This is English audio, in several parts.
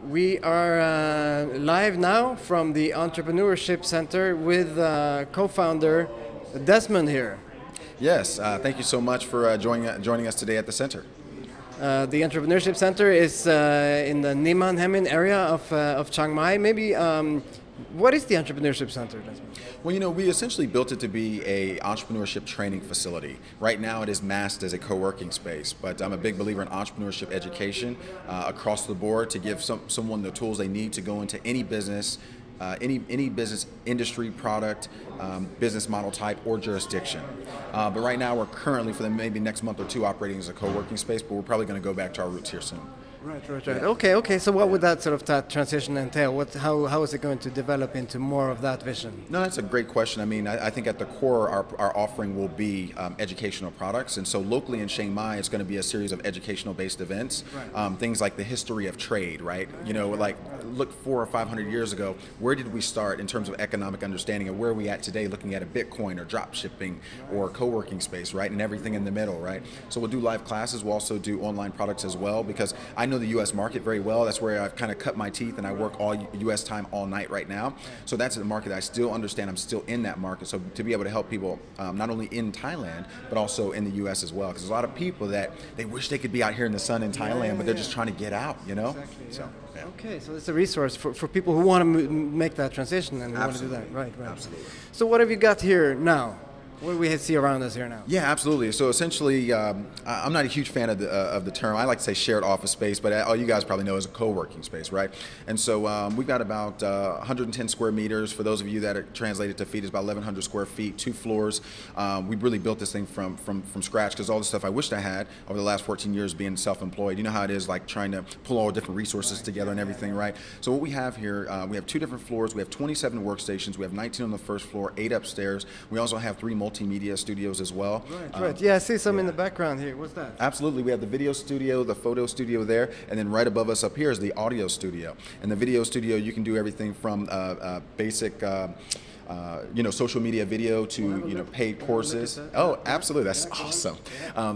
We are live now from the Entrepreneurship Center with co-founder Dezmond here. Yes, thank you so much for joining us today at the center. The Entrepreneurship Center is in the Nomad area of Chiang Mai. Maybe, what is the Entrepreneurship Center, Dezmond? Well, you know, we essentially built it to be a entrepreneurship training facility. Right now it is masked as a co-working space, but I'm a big believer in entrepreneurship education across the board to give someone the tools they need to go into any business, any business industry, product, business model type, or jurisdiction. But right now we're currently, for the maybe next month or two, operating as a co-working space, but we're probably going to go back to our roots here soon. Right. Yeah. Okay. So what would that sort of that transition entail? How is it going to develop into more of that vision? No, that's a great question. I mean, I think at the core, our offering will be educational products. And so locally in Chiang Mai, it's going to be a series of educational-based events. Right. Things like the history of trade, right? You know, like look 400 or 500 years ago, where did we start in terms of economic understanding, and where are we at today looking at a Bitcoin or drop shipping or co-working space, right? And everything in the middle, right? So we'll do live classes. We'll also do online products as well, because I know the U.S. market very well. That's where I've kind of cut my teeth, and I work all U.S. time all night right now. So that's the market that I still understand. I'm still in that market. So to be able to help people not only in Thailand, but also in the U.S. as well, because there's a lot of people that they wish they could be out here in the sun in Thailand, but they're just trying to get out, you know? Exactly, yeah. So, yeah. Okay, so it's a resource for people who want to make that transition and want to do that. Right. Absolutely. So what have you got here now? What do we see around us here now? Yeah, absolutely. So essentially, I'm not a huge fan of the term. I like to say shared office space, but all you guys probably know is a co-working space, right? And so we've got about 110 square meters. For those of you that are translated to feet, it's about 1,100 square feet, 2 floors. We really built this thing from scratch, because all the stuff I wished I had over the last 14 years being self-employed. You know how it is, like trying to pull all different resources together and everything, right? So what we have here, we have 2 different floors. We have 27 workstations. We have 19 on the first floor, 8 upstairs. We also have 3 multimedia studios as well. Right. Yeah, I see some in the background here. What's that? Absolutely. We have the video studio, the photo studio there, and then right above us up here is the audio studio. And the video studio, you can do everything from basic social media video to paid courses. Oh, absolutely, that's awesome.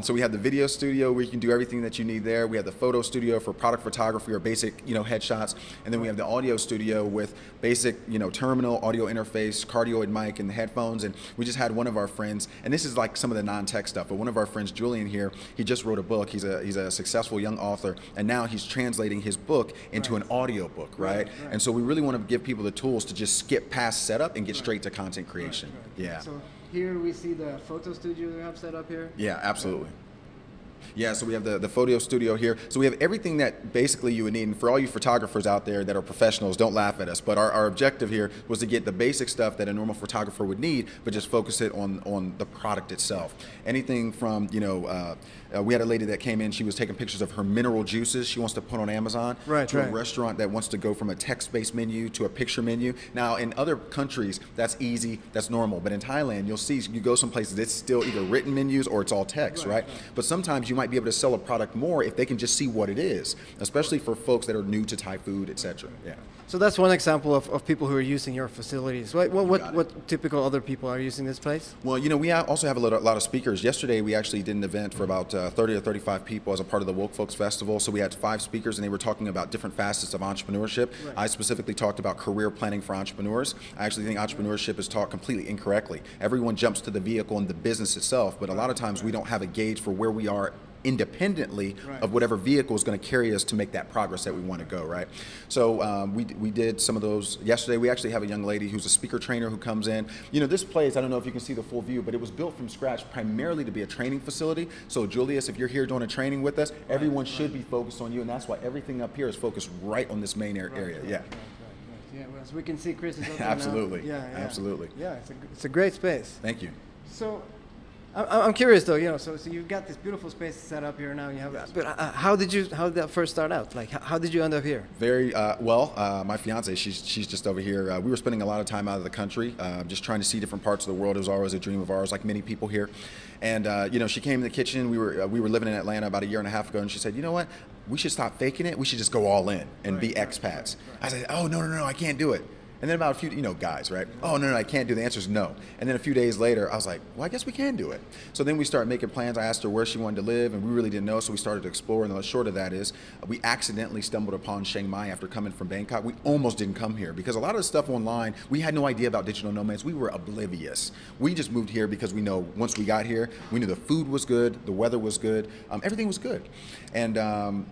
So we have the video studio where you can do everything that you need there. We have the photo studio for product photography or basic headshots, and then we have the audio studio with basic terminal audio interface, cardioid mic, and the headphones. And we just had one of our friends, and this is like some of the non-tech stuff, but one of our friends, Julian here, he just wrote a book. He's a successful young author, and now he's translating his book into an audio book, right? And so we really want to give people the tools to just skip past setup and get straight to content creation. Yeah. So here we see the photo studio you have set up here. Yeah, absolutely. Yeah, so we have the photo studio here. So we have everything that basically you would need. And for all you photographers out there that are professionals, don't laugh at us. But our objective here was to get the basic stuff that a normal photographer would need, but just focus it on the product itself. Anything from, we had a lady that came in, she was taking pictures of her mineral juices she wants to put on Amazon. To a restaurant that wants to go from a text-based menu to a picture menu. Now, in other countries, that's easy, that's normal. But in Thailand, you'll see, you go some places, it's still either written menus or it's all text, right? But sometimes you might be able to sell a product more if they can just see what it is, especially for folks that are new to Thai food, etc. Yeah. So that's one example of people who are using your facilities. What typical other people are using this place? Well, we also have a lot of speakers. Yesterday, we actually did an event for about 30 or 35 people as a part of the Woke Folks Festival. So we had 5 speakers, and they were talking about different facets of entrepreneurship. Right. I specifically talked about career planning for entrepreneurs. I actually think entrepreneurship is taught completely incorrectly. Everyone jumps to the vehicle and the business itself, but a lot of times we don't have a gauge for where we are independently of whatever vehicle is going to carry us to make that progress that we want to go, right? So we did some of those yesterday. We actually have a young lady who's a speaker trainer who comes in. This place, I don't know if you can see the full view, but it was built from scratch primarily to be a training facility. So Julius, if you're here doing a training with us, everyone should be focused on you, and that's why everything up here is focused right on this main area. Yeah. Yeah, well, so we can see Chris is up there Absolutely. Now. Yeah. Absolutely. Yeah, it's a great space. Thank you. So I'm curious though, so you've got this beautiful space set up here now. But how did that first start out? Like, how did you end up here? Very well. My fiance, she's just over here. We were spending a lot of time out of the country, just trying to see different parts of the world. It was always a dream of ours, like many people here. And she came in the kitchen. We were living in Atlanta about a year and a half ago, and she said, "You know what? We should stop faking it. We should just go all in and be expats." I said, "Oh, no, I can't do it." And then about a few, guys, right? Oh, no, I can't do it. The answer is no. And then a few days later, I was like, well, I guess we can do it. So then we started making plans. I asked her where she wanted to live, and we really didn't know, so we started to explore. And the short of that is, we accidentally stumbled upon Chiang Mai after coming from Bangkok. We almost didn't come here because a lot of the stuff online, we had no idea about digital nomads. We were oblivious. We just moved here because we know once we got here, we knew the food was good, the weather was good, everything was good. And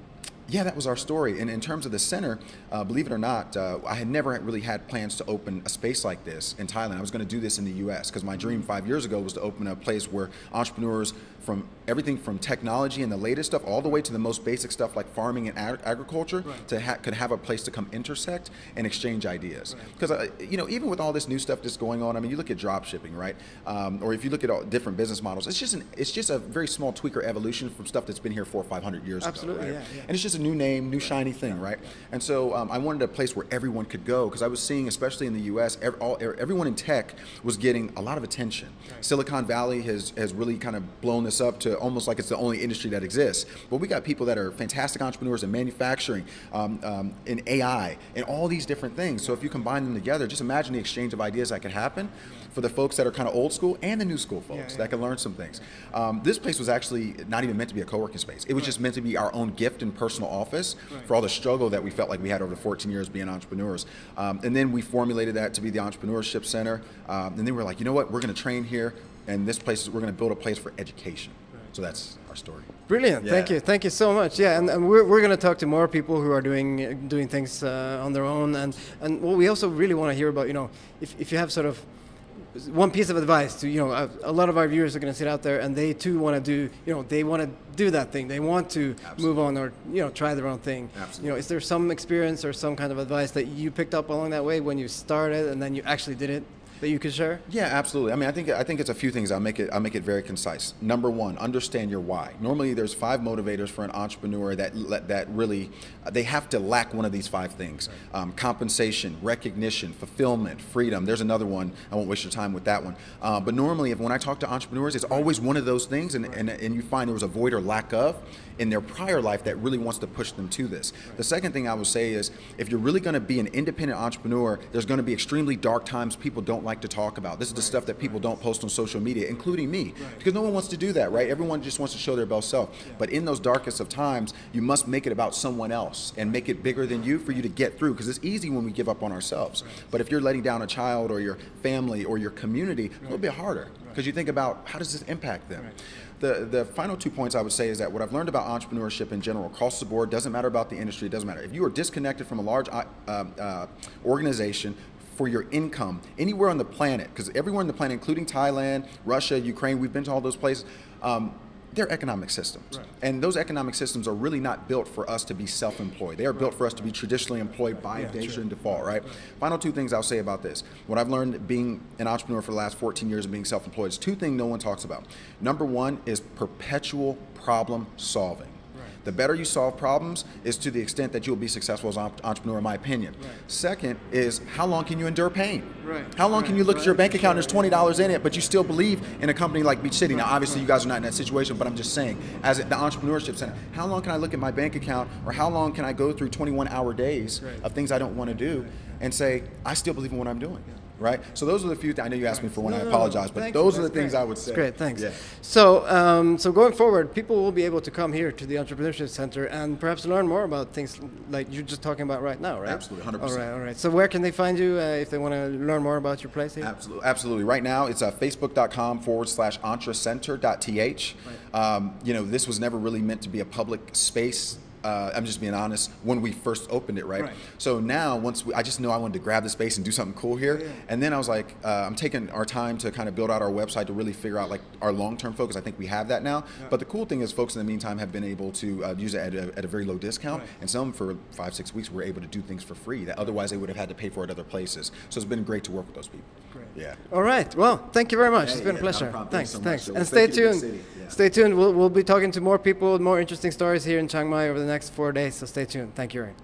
yeah, that was our story. And in terms of the center, believe it or not, I had never really had plans to open a space like this in Thailand. I was going to do this in the US because my dream 5 years ago was to open a place where entrepreneurs from everything from technology and the latest stuff all the way to the most basic stuff like farming and agriculture could have a place to come intersect and exchange ideas. Because even with all this new stuff that's going on, I mean, you look at drop shipping, right? Or if you look at all different business models, it's just a very small tweak or evolution from stuff that's been here 400 or 500 years ago. Right? Yeah. And it's just a new name, new shiny thing, right? And so I wanted a place where everyone could go because I was seeing, especially in the US, everyone in tech was getting a lot of attention. Silicon Valley has really kind of blown this up to almost like it's the only industry that exists. But we got people that are fantastic entrepreneurs in manufacturing, in AI, and all these different things. So if you combine them together, just imagine the exchange of ideas that could happen for the folks that are kind of old school and the new school folks that can learn some things. This place was actually not even meant to be a co-working space. It was just meant to be our own gift and personal office for all the struggle that we felt like we had over the 14 years being entrepreneurs. And then we formulated that to be the Entrepreneurship Center. And then we're like, you know what, we're going to train here, and this place, we're going to build a place for education. So that's our story. Brilliant. Yeah. Thank you so much. Yeah, and we're going to talk to more people who are doing things on their own, and what we also really want to hear about, if you have sort of one piece of advice to, a lot of our viewers are going to sit out there and they too want to do, they want to do that thing. They want to move on or, try their own thing. Absolutely. Is there some experience or some kind of advice that you picked up along that way when you started and then you actually did it that you could share? Yeah, absolutely. I mean, I think it's a few things. I'll make it very concise. Number one, understand your why. Normally, there's 5 motivators for an entrepreneur that really they have to lack one of these 5 things: compensation, recognition, fulfillment, freedom. There's another one. I won't waste your time with that one. But normally, when I talk to entrepreneurs, it's always one of those things, and you find there was a void or lack of in their prior life that really wants to push them to this. The second thing I would say is, if you're really going to be an independent entrepreneur, there's going to be extremely dark times people don't like to talk about. This is the stuff that people don't post on social media, including me, because no one wants to do that, right? Everyone just wants to show their best self. But in those darkest of times, you must make it about someone else and make it bigger than you for you to get through, because it's easy when we give up on ourselves. But if you're letting down a child or your family or your community, it's a little bit harder, because you think about, how does this impact them? The final 2 points I would say is that what I've learned about entrepreneurship in general, across the board, doesn't matter about the industry, it doesn't matter. If you are disconnected from a large organization for your income anywhere on the planet, because everywhere on the planet, including Thailand, Russia, Ukraine, we've been to all those places, they're economic systems. And those economic systems are really not built for us to be self-employed. They are built for us to be traditionally employed by nature and default, right? Final 2 things I'll say about this. What I've learned being an entrepreneur for the last 14 years and being self-employed is 2 things no one talks about. Number 1 is perpetual problem solving. The better you solve problems is to the extent that you'll be successful as an entrepreneur, in my opinion. Second is, how long can you endure pain? How long can you look at your bank account and there's $20 in it, but you still believe in a company like Beach City? Now, obviously, you guys are not in that situation, but I'm just saying, as the Entrepreneurship Center, how long can I look at my bank account, or how long can I go through 21-hour days of things I don't want to do and say, I still believe in what I'm doing? Right? So those are the few things. I know you asked me for one, I apologize, but those are the things I would say. That's great, thanks. Yeah. So, so going forward, people will be able to come here to the Entrepreneurship Center and perhaps learn more about things like you're just talking about right now, right? Absolutely, 100%. All right. So where can they find you if they want to learn more about your place here? Absolutely. Right now, it's facebook.com/entrecenter.th. This was never really meant to be a public space. I'm just being honest, when we first opened it, right? So now, I just know I wanted to grab the space and do something cool here. And then I was like, I'm taking our time to kind of build out our website to really figure out like our long-term focus. I think we have that now. But the cool thing is, folks in the meantime have been able to use it at a very low discount. And some for 5-6 weeks were able to do things for free that otherwise they would have had to pay for at other places. So it's been great to work with those people. Yeah. All right. Well, thank you very much. It's been a pleasure. Thanks. And stay tuned. Stay tuned. We'll be talking to more people, more interesting stories here in Chiang Mai over the next 4 days. So stay tuned. Thank you, Aaron.